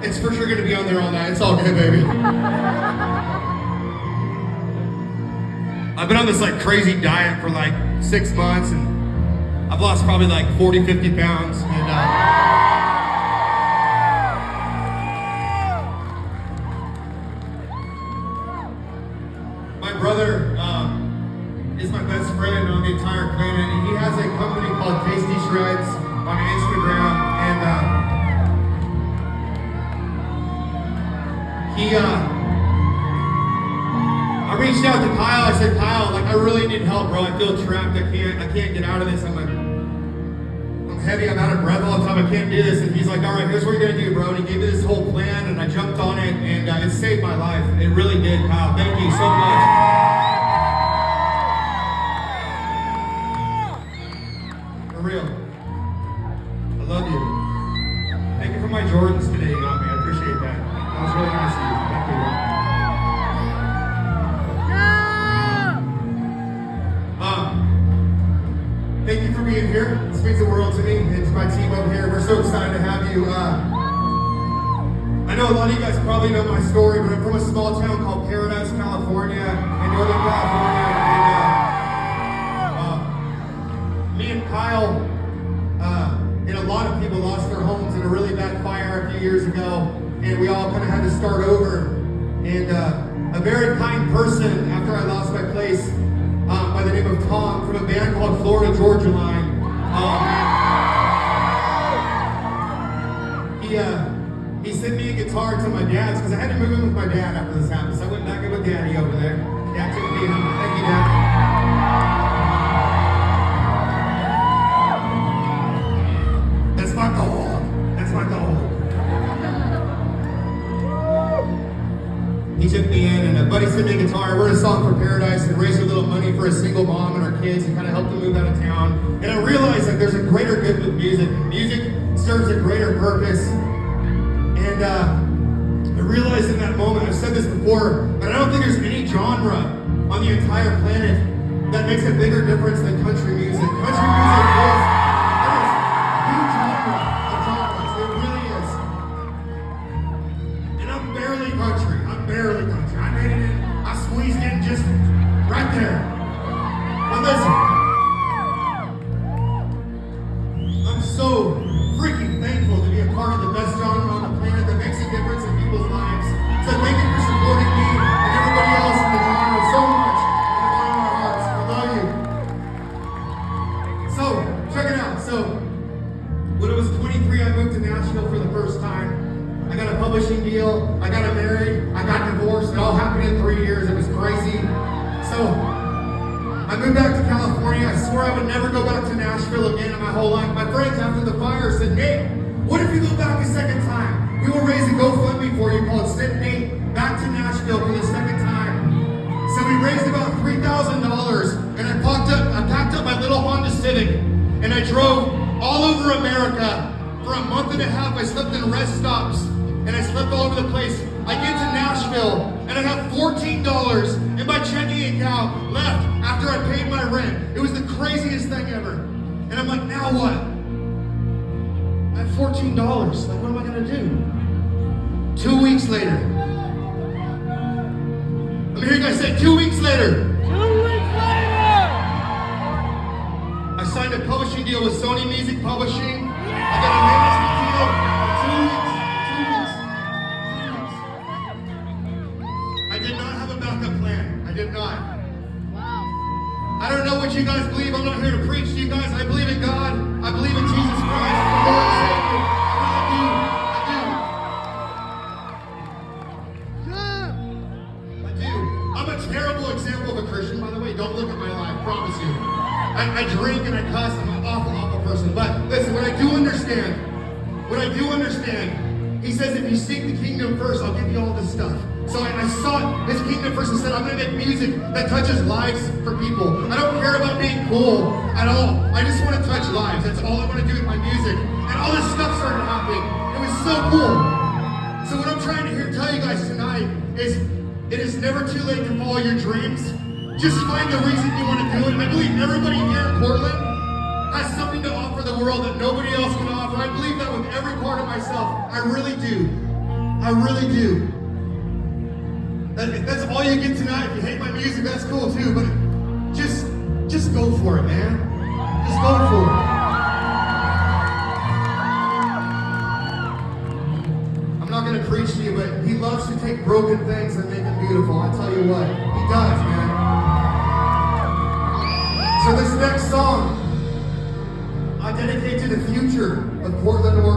It's for sure gonna be on there all night. It's all good, baby. I've been on this like crazy diet for like 6 months, and I've lost probably like 40, 50 pounds. And my brother is my best friend on the entire planet, and he has a company called Tasty Shreds on Instagram, and I reached out to Kyle. I said, Kyle, like I really need help, bro. I feel trapped. I can't get out of this. I'm heavy. I'm out of breath all the time. I can't do this. And he's like, all right, here's what you're gonna do, bro. And he gave me this whole plan, and I jumped on it, and it saved my life. It really did, Kyle. Thank you so much. For real. I love you. Thank you for my Jordans today. You got me. I appreciate that. That was really nice of you. Thank you. Thank you for being here. This means the world to me and to my team over here. We're so excited to have you. I know a lot of you guys probably know my story, but I'm from a small town called Paradise, California, in Northern California. And me and Kyle, and a lot of people lost their homes in a really bad fire a few years ago, and we all kind of had to start over. And a very kind person, after I lost my place, by the name of Tom, from a band called Florida Georgia Line. He sent me a guitar to my dad's, because I had to move in with my dad after this happened, so I went back in with Daddy over there. Dad took me in. Thank you, Dad. That's my goal. That's my goal. He took me in, and a buddy sent me a guitar. I wrote a song for Paradise and raised a little money for a single mom and her kids and kind of helped them move out of town. And I realized that there's a greater good with music. Music serves a greater purpose. And I realized in that moment, I've said this before, but I don't think there's any genre on the entire planet that makes a bigger difference than country music. Country music is a huge genre of genres. It really is. And I'm barely country. Barely country. I made it in, I squeezed in just right there. But listen, I'm so freaking thankful to be a part of the best genre on the planet that makes a difference in people's lives. So thank you for supporting me and everybody else in the genre so much from the bottom of our hearts. I love you. So, check it out. So, when I was 23, I moved to Nashville for the first time. I got a publishing deal, I got married, I got divorced. It all happened in 3 years. It was crazy. So I moved back to California. I swore I would never go back to Nashville again in my whole life. My friends after the fire said, Nate, what if you go back a second time? We will raise a GoFundMe for you called Send Nate Back to Nashville for the second time. So we raised about $3,000, and I packed up my little Honda Civic, and I drove all over America. For a month and a half, I slept in rest stops, and I slept all over the place. I get to Nashville, and I have $14 in my checking account left after I paid my rent. It was the craziest thing ever. And I'm like, now what? I have $14. Like, what am I gonna do? 2 weeks later. Let me hear you guys say, 2 weeks later. 2 weeks later! I signed a publishing deal with Sony Music Publishing. I got a management deal for 2 weeks. I did not have a backup plan. I did not. Wow. I don't know what you guys believe. I'm not here to preach to you guys. I believe in God. I believe in Jesus Christ. The Lord and Savior. I do. I'm a terrible example of a Christian, by the way. Don't look at my life. Promise you. I drink and I cuss. I'm an awful person. But listen, what I do understand, he says if you seek the kingdom first, I'll give you all this stuff. So I sought his kingdom first and said, I'm going to make music that touches lives for people. I don't care about being cool at all. I just want to touch lives. That's all I want to do with my music. And all this stuff started happening. It was so cool. So what I'm trying to tell you guys tonight is it is never too late to follow your dreams. Just find the reason you want to do it. I believe everybody here in Portland has something to offer the world that nobody else can offer. I believe that with every part of myself. I really do. I really do. If that's all you get tonight, if you hate my music, that's cool too, but just go for it, man. Just go for it. I'm not gonna preach to you, but he loves to take broken things and make them beautiful. I tell you what, he does, man. So this next song, I dedicate to the future of Portland, Oregon.